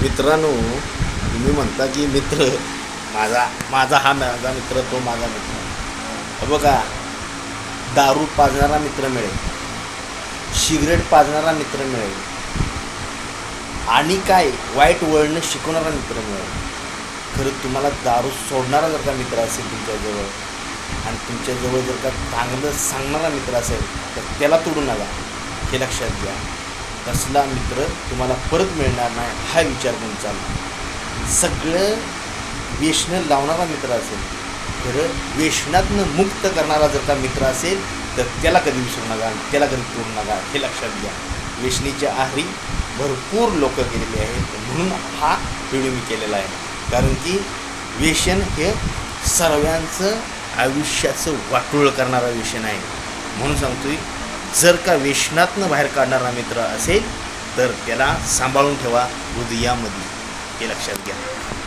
मित्रांनो, तुम्ही म्हणता की मित्र माझा माझा हा माझा मित्र, तो माझा मित्र. हे बघा, दारू पाजणारा मित्र मिळेल, सिगरेट पाजणारा मित्र मिळेल, आणि काय वाईट वळणं शिकवणारा मित्र मिळेल. खरं तुम्हाला दारू सोडणारा जर का मित्र असेल तुमच्याजवळ, आणि तुमच्याजवळ जर का चांगलं सांगणारा मित्र असेल, तर त्याला तोडू नका, हे लक्षात घ्या. तसला मित्र तुम्हाला परत मिळणार नाही, हा विचार करून चालला. सगळं व्यसनं लावणारा मित्र असेल, खरं व्यसनातनं मुक्त करणारा जर का मित्र असेल, तर त्याला कधी विसरू नका, त्याला कधी तोडू नका, हे लक्षात घ्या. व्यसनीच्या आहारी भरपूर लोक गेलेले आहेत, म्हणून हा व्हिडिओ मी केलेला आहे. कारण की व्यसन हे सर्वांचं आयुष्याचं वाटोळं करणारा व्यसन आहे. म्हणून सांगतोय, जर का व्यसनातनं बाहेर काढणारा मित्र असेल, तर त्याला सांभाळून ठेवा हृदयामध्ये, हे लक्षात घ्या.